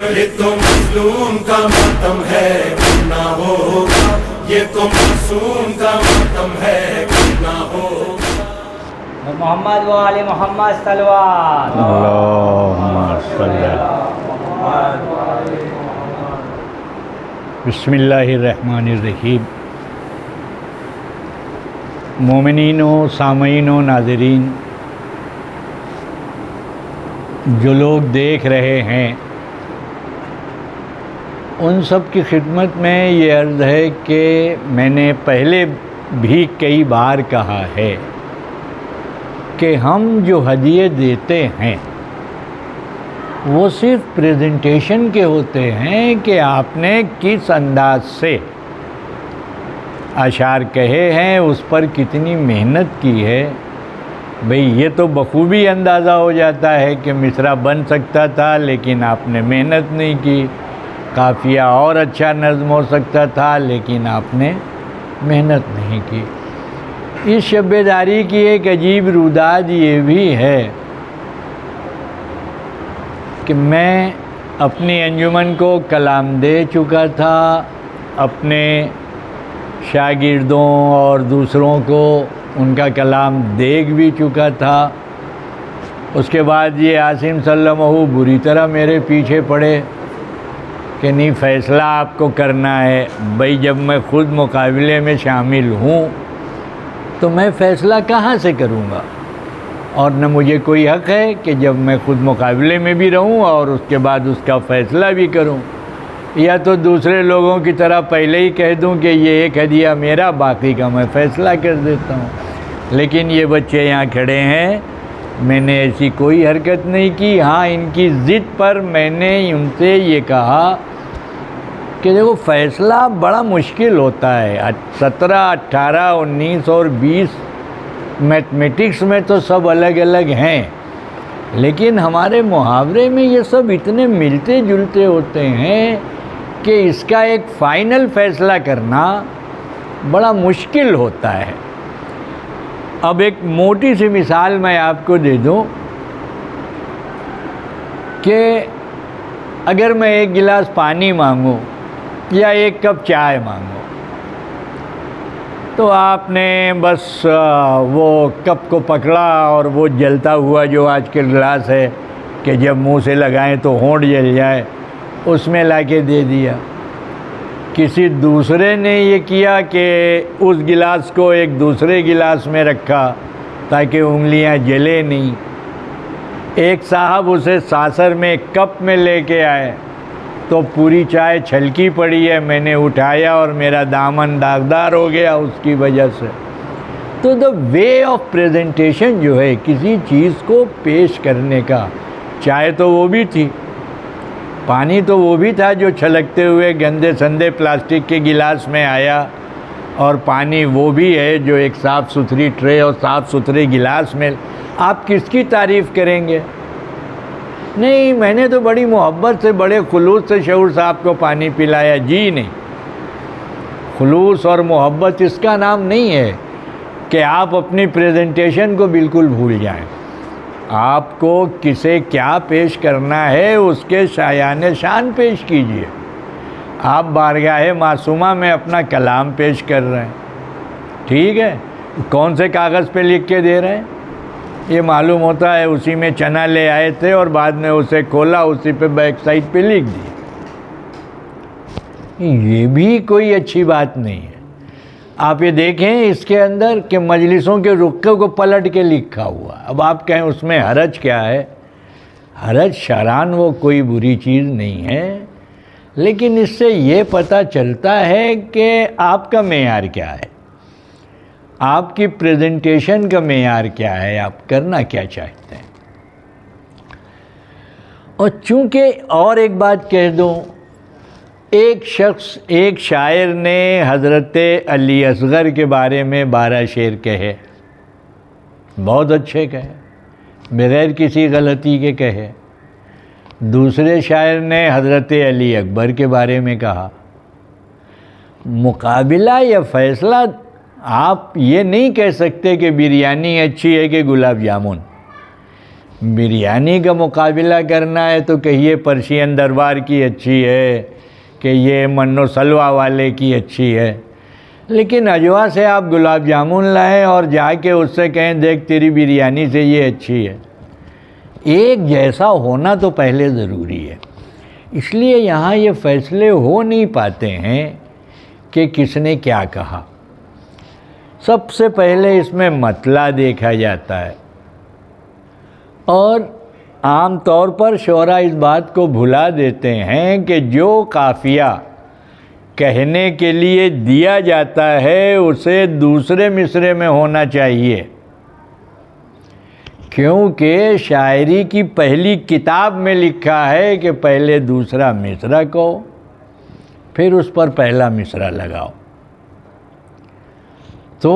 یہ تو مظلوم کا ماتم ہے نہ ہوگا، یہ تو معصوم کا ماتم ہے نہ ہوگا۔ محمد و آل محمد صلوات اللہم صلی بسم اللہ الرحمن الرحیم۔ مومنین و سامعین و ناظرین، جو لوگ دیکھ رہے ہیں ان سب کی خدمت میں یہ عرض ہے کہ میں نے پہلے بھی کئی بار کہا ہے کہ ہم جو ہدیے دیتے ہیں وہ صرف پریزنٹیشن کے ہوتے ہیں کہ آپ نے کس انداز سے اشعار کہے ہیں، اس پر کتنی محنت کی ہے۔ بھئی یہ تو بخوبی اندازہ ہو جاتا ہے کہ مصرع بن سکتا تھا لیکن آپ نے محنت نہیں کی، قافیہ اور اچھا نظم ہو سکتا تھا لیکن آپ نے محنت نہیں کی۔ اس شب بیداری کی ایک عجیب روداد یہ بھی ہے کہ میں اپنی انجمن کو کلام دے چکا تھا، اپنے شاگردوں اور دوسروں کو ان کا کلام دیکھ بھی چکا تھا۔ اس کے بعد یہ عاصم سلمہ بری طرح میرے پیچھے پڑے کہ نہیں فیصلہ آپ کو کرنا ہے۔ بھئی جب میں خود مقابلے میں شامل ہوں تو میں فیصلہ کہاں سے کروں گا، اور نہ مجھے کوئی حق ہے کہ جب میں خود مقابلے میں بھی رہوں اور اس کے بعد اس کا فیصلہ بھی کروں، یا تو دوسرے لوگوں کی طرح پہلے ہی کہہ دوں کہ یہ ایک ہدیہ میرا، باقی کا میں فیصلہ کر دیتا ہوں۔ لیکن یہ بچے یہاں کھڑے ہیں، میں نے ایسی کوئی حرکت نہیں کی۔ ہاں، ان کی ضد پر میں نے ان سے یہ کہا کہ دیکھو فیصلہ بڑا مشکل ہوتا ہے۔ 17، 18، 19 اور 20 میتھمیٹکس میں تو سب الگ الگ ہیں، لیکن ہمارے محاورے میں یہ سب اتنے ملتے جلتے ہوتے ہیں کہ اس کا ایک فائنل فیصلہ کرنا بڑا مشکل ہوتا ہے۔ اب ایک موٹی سی مثال میں آپ کو دے دوں کہ اگر میں ایک گلاس پانی مانگوں یا ایک کپ چائے مانگوں تو آپ نے بس وہ کپ کو پکڑا اور وہ جلتا ہوا جو آج کل گلاس ہے کہ جب منہ سے لگائیں تو ہونٹ جل جائے، اس میں لا کے دے دیا۔ کسی دوسرے نے یہ کیا کہ اس گلاس کو ایک دوسرے گلاس میں رکھا تاکہ انگلیاں جلے نہیں۔ ایک صاحب اسے ساسر میں کپ میں لے کے آئے تو پوری چائے چھلکی پڑی ہے، میں نے اٹھایا اور میرا دامن داغدار ہو گیا اس کی وجہ سے۔ تو دا وے آف پریزنٹیشن جو ہے کسی چیز کو پیش کرنے کا، چائے تو وہ بھی تھی، پانی تو وہ بھی تھا جو چھلکتے ہوئے گندے سندے پلاسٹک کے گلاس میں آیا، اور پانی وہ بھی ہے جو ایک صاف ستھری ٹرے اور صاف ستھرے گلاس میں۔ آپ کس کی تعریف کریں گے؟ نہیں، میں نے تو بڑی محبت سے، بڑے خلوص سے شعور صاحب کو پانی پلایا۔ جی نہیں، خلوص اور محبت اس کا نام نہیں ہے کہ آپ اپنی پریزنٹیشن کو بالکل بھول جائیں۔ آپ کو کسے کیا پیش کرنا ہے اس کے شایان شان پیش کیجئے۔ آپ بارگاہ معصومہ میں اپنا کلام پیش کر رہے ہیں، ٹھیک ہے، کون سے کاغذ پہ لکھ کے دے رہے ہیں؟ یہ معلوم ہوتا ہے اسی میں چنا لے آئے تھے اور بعد میں اسے کھولا، اسی پہ بیک سائڈ پہ لکھ دیا۔ یہ بھی کوئی اچھی بات نہیں ہے۔ آپ یہ دیکھیں اس کے اندر کہ مجلسوں کے رخے کو پلٹ کے لکھا ہوا۔ اب آپ کہیں اس میں حرج کیا ہے؟ حرج شرعاً وہ کوئی بری چیز نہیں ہے، لیکن اس سے یہ پتہ چلتا ہے کہ آپ کا معیار کیا ہے، آپ کی پریزنٹیشن کا معیار کیا ہے، آپ کرنا کیا چاہتے ہیں۔ اور چونکہ اور ایک بات کہہ دوں، ایک شاعر نے حضرت علی اصغر کے بارے میں 12 شعر کہے، بہت اچھے کہے، بغیر کسی غلطی کے کہے۔ دوسرے شاعر نے حضرت علی اکبر کے بارے میں کہا۔ مقابلہ یا فیصلہ آپ یہ نہیں کہہ سکتے کہ بریانی اچھی ہے کہ گلاب جامن۔ بریانی کا مقابلہ کرنا ہے تو کہیے پرشین دربار کی اچھی ہے کہ یہ منو سلوا والے کی اچھی ہے، لیکن اجوا سے آپ گلاب جامن لائیں اور جا کے اس سے کہیں دیکھ تیری بریانی سے یہ اچھی ہے۔ ایک جیسا ہونا تو پہلے ضروری ہے، اس لیے یہاں یہ فیصلے ہو نہیں پاتے ہیں کہ کس نے کیا کہا۔ سب سے پہلے اس میں مطلع دیکھا جاتا ہے، اور عام طور پر شعراء اس بات کو بھلا دیتے ہیں کہ جو قافیہ کہنے کے لیے دیا جاتا ہے اسے دوسرے مصرعے میں ہونا چاہیے، کیونکہ شاعری کی پہلی کتاب میں لکھا ہے کہ پہلے دوسرا مصرع کہو پھر اس پر پہلا مصرع لگاؤ۔ تو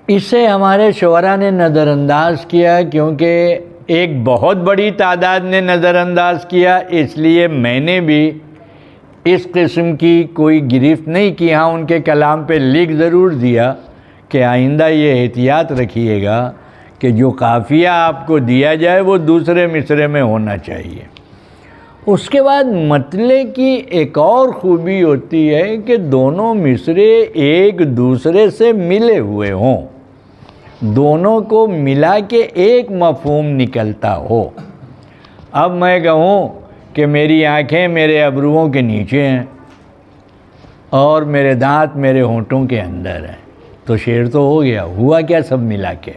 اسے ہمارے شعراء نے نظر انداز کیا، کیونکہ ایک بہت بڑی تعداد نے نظر انداز کیا، اس لیے میں نے بھی اس قسم کی کوئی گرفت نہیں کی۔ ہاں ان کے کلام پہ لکھ ضرور دیا کہ آئندہ یہ احتیاط رکھیے گا کہ جو قافیہ آپ کو دیا جائے وہ دوسرے مصرعے میں ہونا چاہیے۔ اس کے بعد مطلع کی ایک اور خوبی ہوتی ہے کہ دونوں مصرعے ایک دوسرے سے ملے ہوئے ہوں، دونوں کو ملا کے ایک مفہوم نکلتا ہو۔ اب میں کہوں کہ میری آنکھیں میرے ابروؤں کے نیچے ہیں اور میرے دانت میرے ہونٹوں کے اندر ہیں، تو شعر تو ہو گیا۔ ہوا کیا سب ملا کے؟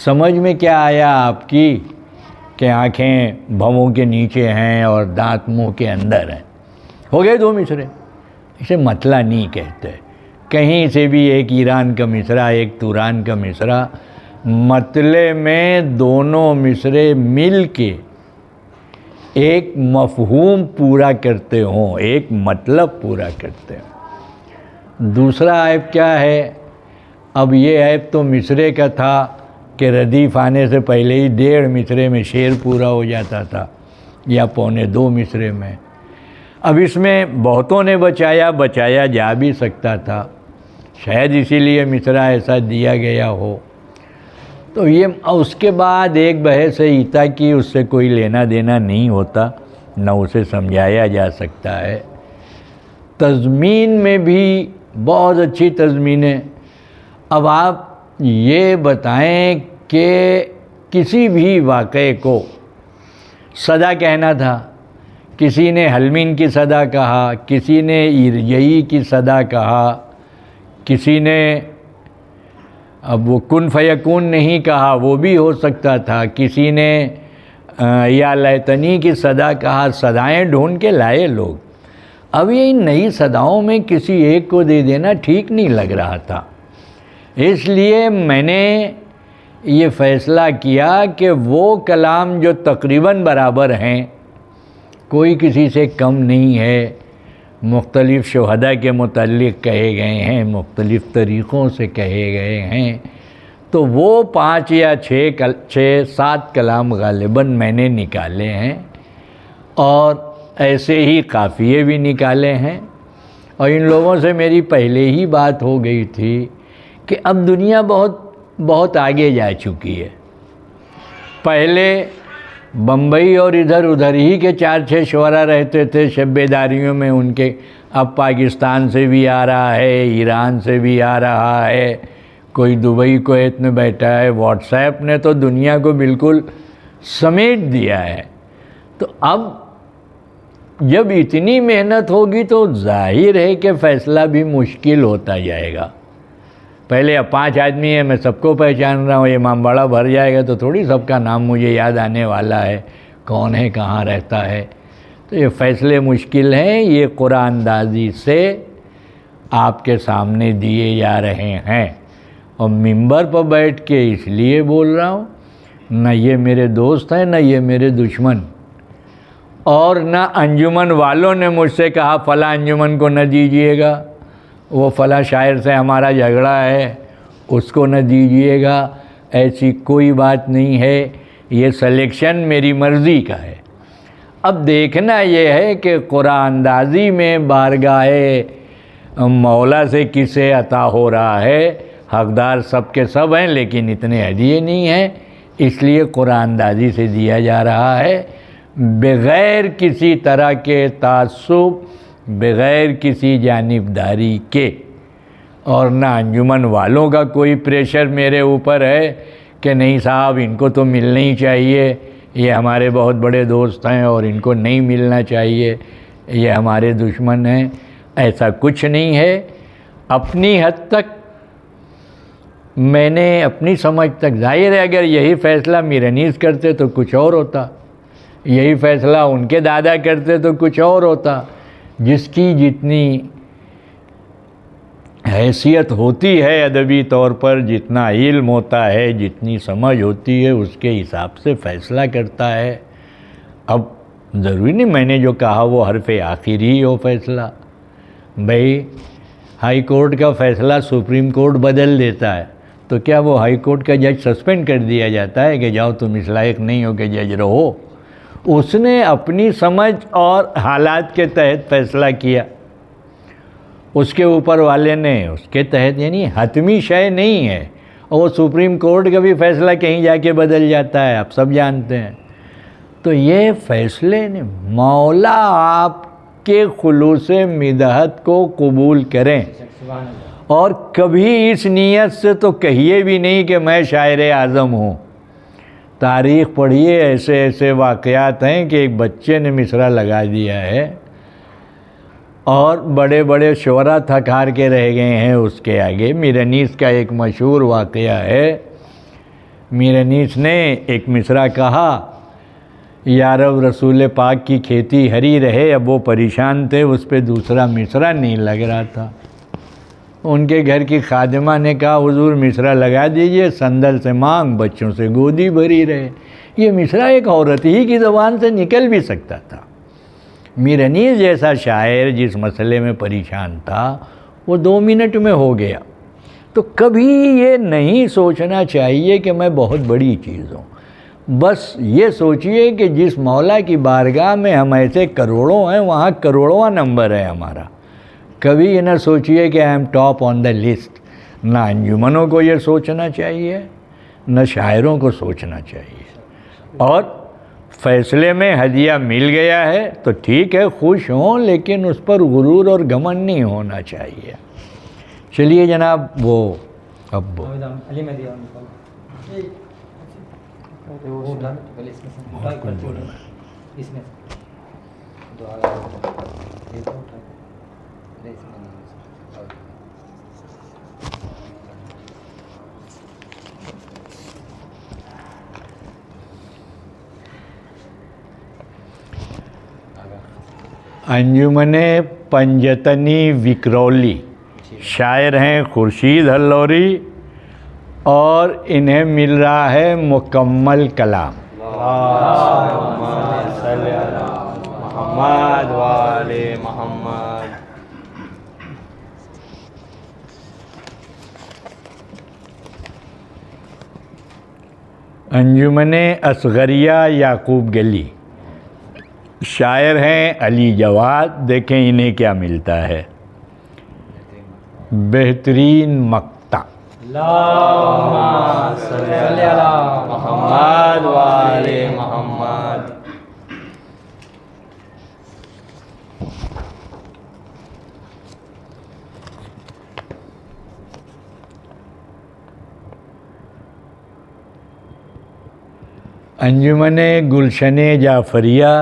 سمجھ میں کیا آیا آپ کی کہ آنکھیں بھووں کے نیچے ہیں اور دانت منہ کے اندر ہیں؟ ہو گئے دو مصرعے۔ اسے مطلع نہیں کہتے، کہیں سے بھی ایک ایران کا مصرع ایک توران کا مصرع، مطلع میں دونوں مصرعے مل کے ایک مفہوم پورا کرتے ہوں، ایک مطلب پورا کرتے ہوں۔ دوسرا عیب کیا ہے؟ اب یہ عیب تو مصرعے کا تھا کہ ردیف آنے سے پہلے ہی 1.5 مصرعے میں شعر پورا ہو جاتا تھا یا 1.25 مصرعے میں۔ اب اس میں بہتوں نے بچایا جا بھی سکتا تھا، شاید اسی لیے مصرع ایسا دیا گیا ہو۔ تو یہ اس کے بعد ایک بحث ایتا کی، اس سے کوئی لینا دینا نہیں ہوتا، نہ اسے سمجھایا جا سکتا ہے۔ تضمین میں بھی بہت اچھی تضمینیں۔ اب آپ یہ بتائیں کہ کسی بھی واقعے کو صدا کہنا تھا، کسی نے حلمین کی صدا کہا، کسی نے ارجعی کی صدا کہا، کسی نے اب وہ کن فیکون نہیں کہا، وہ بھی ہو سکتا تھا، کسی نے یا لیتنی کی صدا کہا۔ صدائیں ڈھونڈ کے لائے لوگ۔ اب یہ ان نئی صداؤں میں کسی ایک کو دے دینا ٹھیک نہیں لگ رہا تھا، اس لیے میں نے یہ فیصلہ کیا کہ وہ کلام جو تقریباً برابر ہیں، کوئی کسی سے کم نہیں ہے، مختلف شہداء کے متعلق کہے گئے ہیں، مختلف طریقوں سے کہے گئے ہیں، تو وہ 5 یا 7 کلام غالباً میں نے نکالے ہیں، اور ایسے ہی قافیے بھی نکالے ہیں۔ اور ان لوگوں سے میری پہلے ہی بات ہو گئی تھی کہ اب دنیا بہت آگے جا چکی ہے۔ پہلے بمبئی اور ادھر ہی کے 4-6 شعراء رہتے تھے شب بیداریوں میں ان کے، اب پاکستان سے بھی آ رہا ہے، ایران سے بھی آ رہا ہے، کوئی دبئی کویت میں بیٹھا ہے۔ واٹس ایپ نے تو دنیا کو بالکل سمیٹ دیا ہے۔ تو اب جب اتنی محنت ہوگی تو ظاہر ہے کہ فیصلہ بھی مشکل ہوتا جائے گا۔ پہلے اب 5 آدمی ہیں، میں سب کو پہچان رہا ہوں، امام باڑہ بھر جائے گا تو تھوڑی سب کا نام مجھے یاد آنے والا ہے، کون ہے کہاں رہتا ہے۔ تو یہ فیصلے مشکل ہیں، یہ قرآن اندازی سے آپ کے سامنے دیے جا رہے ہیں، اور منبر پر بیٹھ کے اس لیے بول رہا ہوں، نہ یہ میرے دوست ہیں نہ یہ میرے دشمن، اور نہ انجمن والوں نے مجھ سے کہا فلاں انجمن کو نہ دیجیے گا، وہ فلاں شاعر سے ہمارا جھگڑا ہے اس کو نہ دیجیے گا، ایسی کوئی بات نہیں ہے، یہ سلیکشن میری مرضی کا ہے۔ اب دیکھنا یہ ہے کہ قرآن اندازی میں بارگاہ مولا سے کسے عطا ہو رہا ہے، حقدار سب کے سب ہیں لیکن اتنے ہدیے نہیں ہیں، اس لیے قرآن اندازی سے دیا جا رہا ہے، بغیر کسی طرح کے تعصب، بغیر کسی جانبداری کے، اور نہ انجمن والوں کا کوئی پریشر میرے اوپر ہے کہ نہیں صاحب ان کو تو ملنا ہی چاہیے، یہ ہمارے بہت بڑے دوست ہیں اور ان کو نہیں ملنا چاہیے، یہ ہمارے دشمن ہیں، ایسا کچھ نہیں ہے۔ اپنی حد تک میں نے اپنی سمجھ تک، ظاہر ہے اگر یہی فیصلہ میر انیس کرتے تو کچھ اور ہوتا، یہی فیصلہ ان کے دادا کرتے تو کچھ اور ہوتا۔ جس کی جتنی حیثیت ہوتی ہے ادبی طور پر، جتنا علم ہوتا ہے، جتنی سمجھ ہوتی ہے، اس کے حساب سے فیصلہ کرتا ہے۔ اب ضروری نہیں میں نے جو کہا وہ حرف آخر ہی ہو فیصلہ، بھائی ہائی کورٹ کا فیصلہ سپریم کورٹ بدل دیتا ہے تو کیا وہ ہائی کورٹ کا جج سسپینڈ کر دیا جاتا ہے کہ جاؤ تم اس لائق نہیں ہو کہ جج رہو؟ اس نے اپنی سمجھ اور حالات کے تحت فیصلہ کیا، اس کے اوپر والے نے اس کے تحت، یعنی حتمی شے نہیں ہے، اور وہ سپریم کورٹ کا بھی فیصلہ کہیں جا کے بدل جاتا ہے، آپ سب جانتے ہیں۔ تو یہ فیصلے نے مولا آپ کے خلوص مدحت کو قبول کریں، اور کبھی اس نیت سے تو کہیے بھی نہیں کہ میں شاعر اعظم ہوں۔ تاریخ پڑھیے، ایسے ایسے واقعات ہیں کہ ایک بچے نے مصرع لگا دیا ہے اور بڑے بڑے شعراء تھک ہار کے رہ گئے ہیں اس کے آگے۔ میر انیس کا ایک مشہور واقعہ ہے، میر انیس نے ایک مصرع کہا، یا رب رسول پاک کی کھیتی ہری رہے، اب وہ پریشان تھے، اس پہ دوسرا مصرع نہیں لگ رہا تھا۔ ان کے گھر کی خادمہ نے کہا حضور مصرع لگا دیجئے، صندل سے مانگ بچوں سے گودی بھری رہے۔ یہ مصرع ایک عورت ہی کی زبان سے نکل بھی سکتا تھا۔ میر انیس جیسا شاعر جس مسئلے میں پریشان تھا وہ 2 منٹ میں ہو گیا۔ تو کبھی یہ نہیں سوچنا چاہیے کہ میں بہت بڑی چیز ہوں، بس یہ سوچئے کہ جس مولا کی بارگاہ میں ہم ایسے کروڑوں ہیں وہاں کروڑواں نمبر ہے ہمارا۔ کبھی یہ نہ سوچئے کہ I am top on the list. نہ انجمنوں کو یہ سوچنا چاہیے، نہ شاعروں کو سوچنا چاہیے۔ اور فیصلے میں ہدیہ مل گیا ہے تو ٹھیک ہے، خوش ہوں، لیکن اس پر غرور اور گھمنڈ نہیں ہونا چاہیے۔ چلیے جناب، وہ اب انجمن پنجتنی وکرولی، شاعر ہیں خورشید ہلوری، اور انہیں مل رہا ہے مکمل کلام۔ اللہم صلی علی محمد و آل محمد۔ انجمن اصغریہ یعقوب گلی، شاعر ہیں علی جواد، دیکھیں انہیں کیا ملتا ہے، بہترین مقطع۔ اللہم صلی علی محمد و آل محمد۔ انجمن گلشن جعفریہ،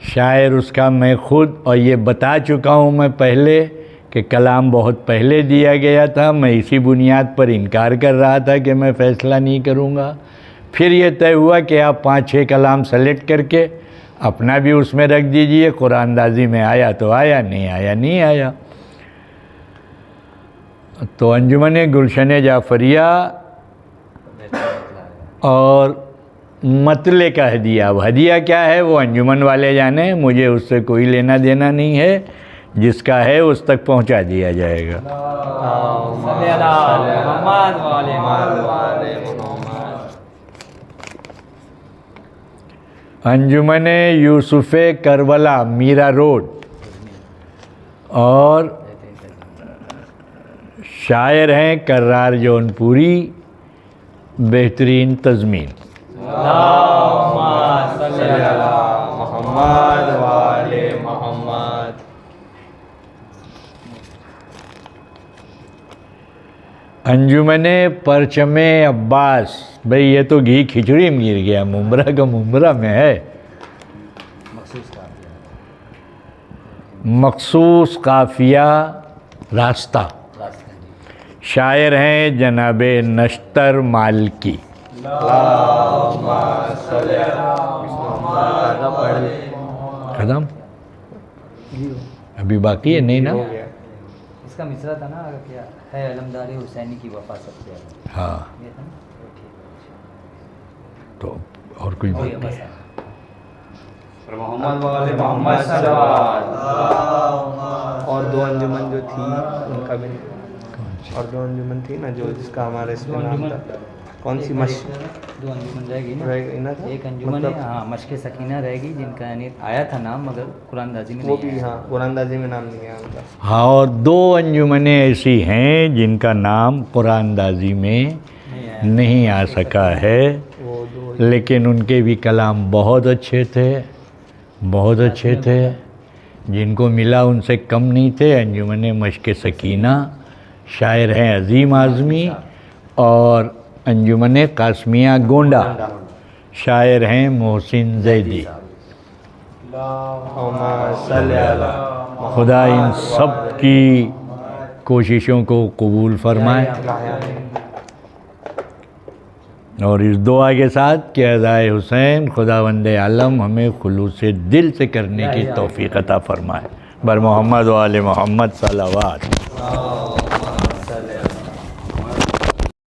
شاعر اس کا میں خود، اور یہ بتا چکا ہوں میں پہلے کہ کلام بہت پہلے دیا گیا تھا، میں اسی بنیاد پر انکار کر رہا تھا کہ میں فیصلہ نہیں کروں گا۔ پھر یہ طے ہوا کہ آپ 5-6 کلام سلیکٹ کر کے اپنا بھی اس میں رکھ دیجئے، قرآن اندازی میں آیا تو آیا، نہیں آیا نہیں آیا۔ تو انجمن گلشن جعفریہ اور مطلع کا ہدیہ، اب ہدیہ کیا ہے وہ انجمن والے جانے، مجھے اس سے کوئی لینا دینا نہیں ہے، جس کا ہے اس تک پہنچا دیا جائے گا۔ صلی علی محمد و آل محمد۔ انجمن یوسف کربلا میرا روڈ، اور شاعر ہیں کرار جون پوری، بہترین تضمین۔ اللہم صلی علی محمد وآل محمد۔ انجمن پرچم عباس، بھئی یہ تو گھی کھچڑی میں گر گیا، ممبرا کا ممبرا میں ہے۔ مخصوص قافیہ راستہ، شاعر ہیں جناب نشتر مالکی۔ اللہم صلی علی محمد۔ ختم؟ ابھی باقی ہے نہیں نا؟ اس کا مصرع تھا نا کیا ہے، علمدار حسینی کی وفا سب سے زیادہ، ہاں، یہ تھا نا؟ تو اور کچھ اور یہ باقی بس ہے؟ ہے۔ محمد وآل محمد صلوات۔ اور دو انجمن جو تھی ان کا بھی، اور دو انجمن تھی نا جو جس کا ہمارے اس میں نام تھا، کون سی مشق دو انجمن رہ گئی رہ گئی نا؟ ایک انجمن ہے ہاں مشق سکینہ رہ گئی، جن کا یعنی آیا تھا نام مگر قرآن دازی میں وہ نہیں بھی، آیا۔ ہاں قرآن اندازی میں نام نہیں ہے ان کا۔ ہاں، اور دو انجمنیں ایسی ہیں جن کا نام قرآن دازی میں نہیں آ سکا ہے، وہ دو لیکن ان کے بھی کلام بہت اچھے تھے، بہت اچھے تھے، جن کو ملا ان سے کم نہیں تھے۔ انجمن مشق سکینہ، شاعر ہیں عظیم اعظمی، اور انجمن قاسمیہ گونڈا، شاعر ہیں محسن زیدی۔ اللہم صلی علی خدا ان سب کی کوششوں کو قبول فرمائے، اور اس دعا کے ساتھ کہ ادائے حسین خداوند عالم ہمیں خلوص دل سے کرنے کی توفیق عطا فرمائے۔ بر محمد و آل محمد صلوات۔